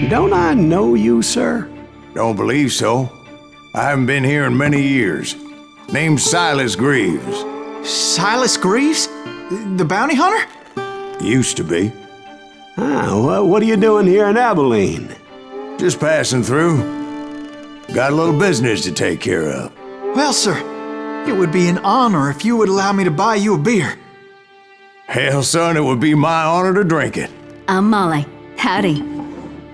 Don't I know you, sir? Don't believe so. I haven't been here in many years. Name's Silas Greaves. Silas Greaves? The bounty hunter? Used to be. Well, what are you doing here in Abilene? Just passing through. Got a little business to take care of. Well, sir, it would be an honor if you would allow me to buy you a beer. Hell, son, it would be my honor to drink it. I'm Molly. Howdy.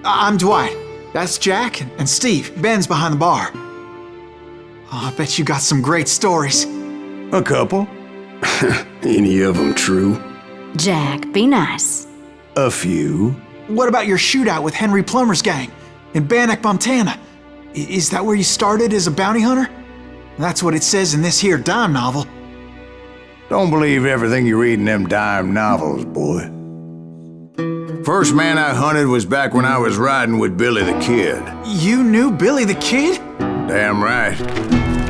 I'm Dwight. That's Jack and Steve. Ben's behind the bar. Oh, I bet you got some great stories. A couple. Any of them true? Jack, be nice. A few. What about your shootout with Henry Plummer's gang in Bannock, Montana? Is that where you started as a bounty hunter? That's what it says in this here dime novel. Don't believe everything you read in them dime novels, boy. First man I hunted was back when I was riding with Billy the Kid. You knew Billy the Kid? Damn right.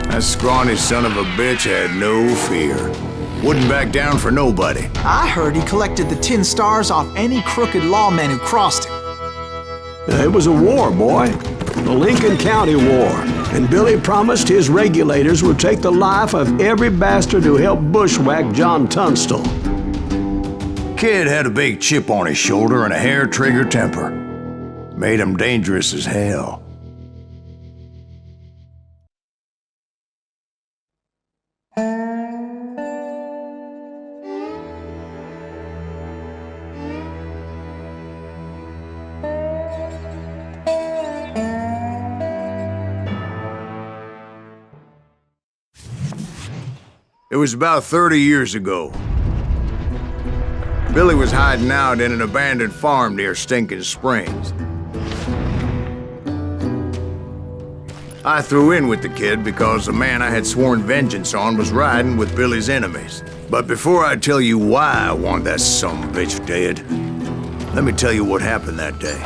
That scrawny son of a bitch had no fear. Wouldn't back down for nobody. I heard he collected the 10 stars off any crooked lawman who crossed him. It was a war, boy. The Lincoln County War. And Billy promised his regulators would take the life of every bastard who helped bushwhack John Tunstall. Kid had a big chip on his shoulder and a hair-trigger temper. Made him dangerous as hell. It was about 30 years ago. Billy was hiding out in an abandoned farm near Stinking Springs. I threw in with the kid because the man I had sworn vengeance on was riding with Billy's enemies. But before I tell you why I want that sumbitch dead, let me tell you what happened that day.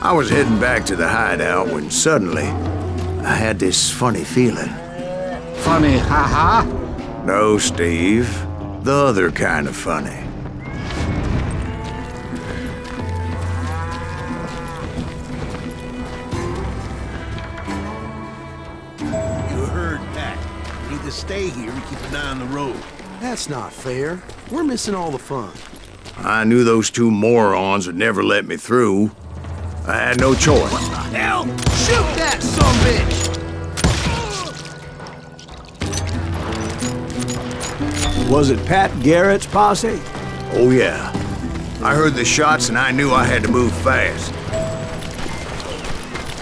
I was heading back to the hideout when suddenly I had this funny feeling. Funny, haha? No, Steve. The other kind of funny. You heard that. You need to stay here and keep an eye on the road. That's not fair. We're missing all the fun. I knew those two morons would never let me through. I had no choice. Hell, shoot that sumbitch! Was it Pat Garrett's posse? Oh yeah. I heard the shots and I knew I had to move fast.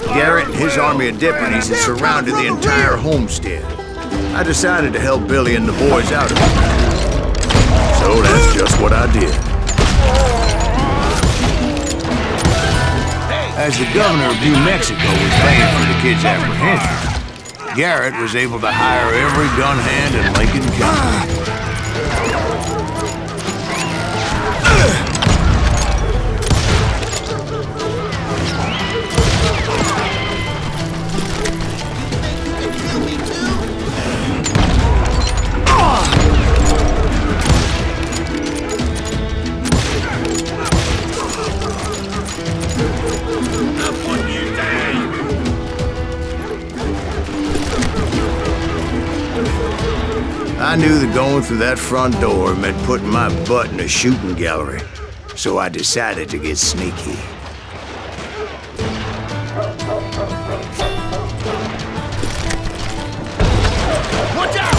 Garrett and his army of deputies had surrounded the entire homestead. I decided to help Billy and the boys out of it. So that's just what I did. As the governor of New Mexico was paying for the kid's apprehension, Garrett was able to hire every gun hand in Lincoln County. I knew that going through that front door meant putting my butt in a shooting gallery, so I decided to get sneaky. Watch out!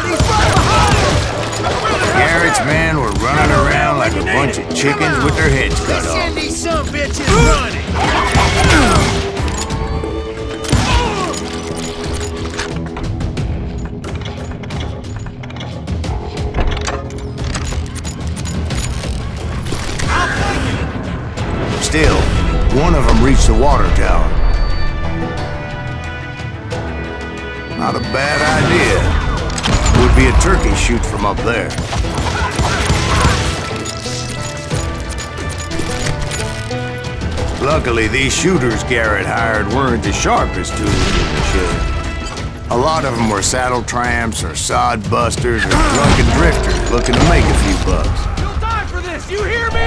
He's right behind us! Garrett's men were running around like a bunch of chickens with their heads cut off. Send these sumbitches running! Still, one of them reached the water tower. Not a bad idea. Would be a turkey shoot from up there. Luckily, these shooters Garrett hired weren't the sharpest tools in the shed. A lot of them were saddle tramps or sod busters or drunken drifters looking to make a few bucks. You'll die for this, you hear me?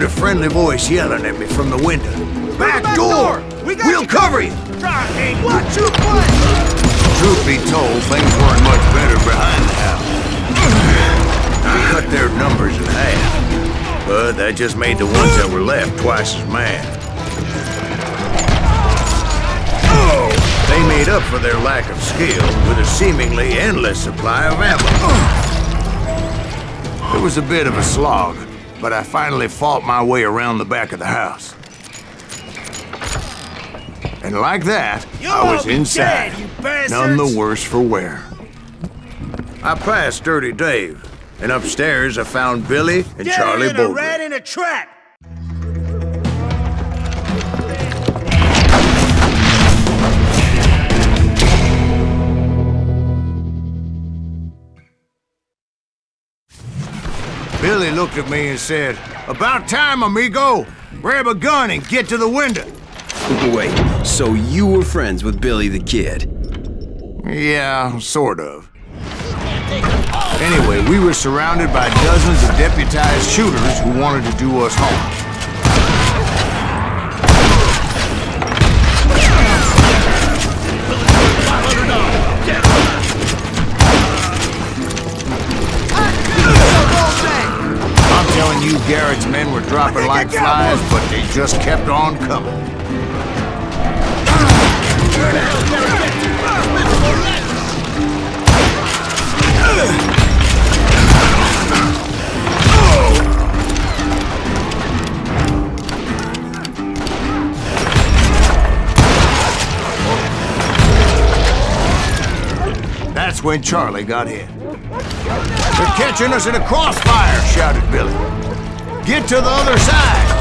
a friendly voice yelling at me from the window. Back door! We'll cover you! Watch your butt! Truth be told, things weren't much better behind the house. I cut their numbers in half, but that just made the ones that were left twice as mad. They made up for their lack of skill with a seemingly endless supply of ammo. It was a bit of a slog, but I finally fought my way around the back of the house. And like that, I was inside, none the worse for wear. I passed Dirty Dave, and upstairs I found Billy and Charlie Bowler. Rat in a trap! Billy looked at me and said, "About time, amigo! Grab a gun and get to the window!" Wait, so you were friends with Billy the Kid? Yeah, sort of. Anyway, we were surrounded by dozens of deputized shooters who wanted to do us harm. I'm telling you, Garrett's men were dropping like flies, but they just kept on coming. That's when Charlie got hit. "They're catching us in a crossfire!" shouted Billy. "Get to the other side!"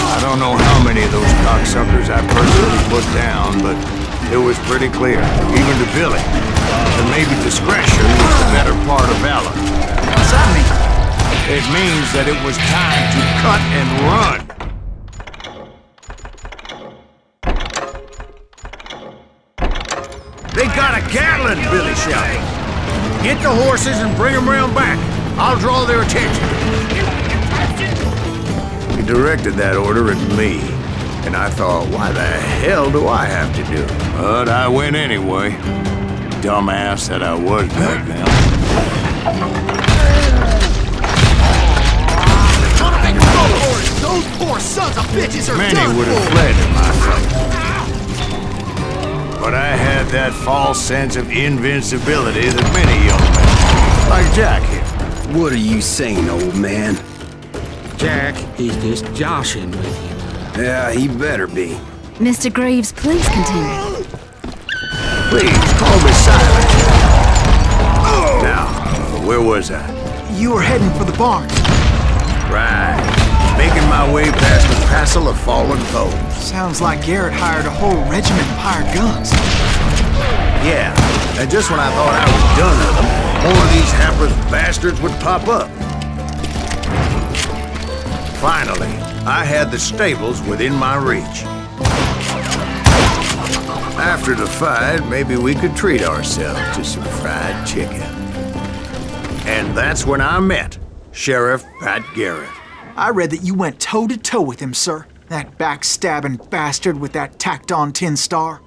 I don't know how many of those cocksuckers I personally put down, but it was pretty clear, even to Billy, that maybe discretion was the better part of valor. What's that mean? It means that it was time to cut and run. "They got a Gatling!" Billy shouted. "Get the horses and bring them round back. I'll draw their attention." He directed that order at me, and I thought, why the hell do I have to do it? But I went anyway. Dumbass that I was back then. Those poor sons of bitches are Many done would have for. fled in my place. But I had that false sense of invincibility that many young men, like Jack here. What are you saying, old man? Jack, he's just joshing with you. Yeah, he better be. Mr. Greaves, please continue. Please, call me Silas. Now, where was I? You were heading for the barn. Right. Making my way past the passel of fallen foes. Sounds like Garrett hired a whole regiment of hired guns. Yeah, and just when I thought I was done with them, more of these hapless bastards would pop up. Finally, I had the stables within my reach. After the fight, maybe we could treat ourselves to some fried chicken. And that's when I met Sheriff Pat Garrett. I read that you went toe-to-toe with him, sir. That backstabbing bastard with that tacked-on tin star.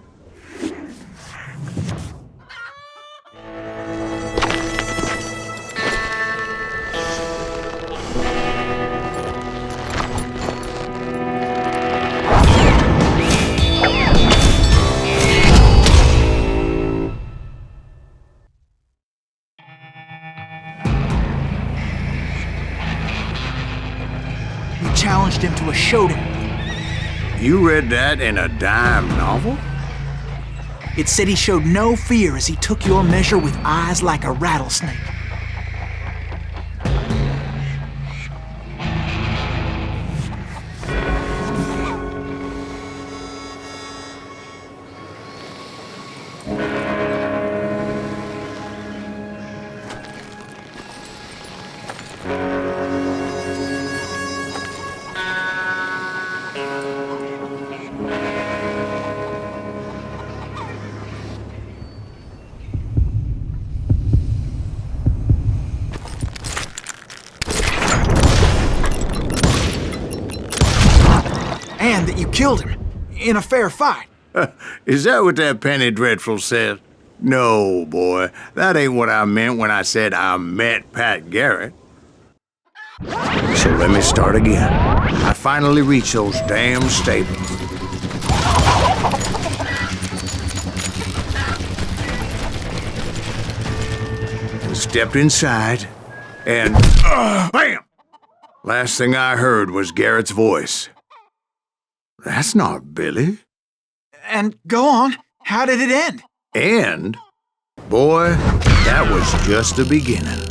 You challenged him to a showdown. You read that in a dime novel? It said he showed no fear as he took your measure with eyes like a rattlesnake. and that you killed him in a fair fight. Is that what that Penny Dreadful said? No, boy. That ain't what I meant when I said I met Pat Garrett. So let me start again. I finally reached those damn stables. And stepped inside, and bam! Last thing I heard was Garrett's voice. That's not Billy. And go on, how did it end? And, boy, that was just the beginning.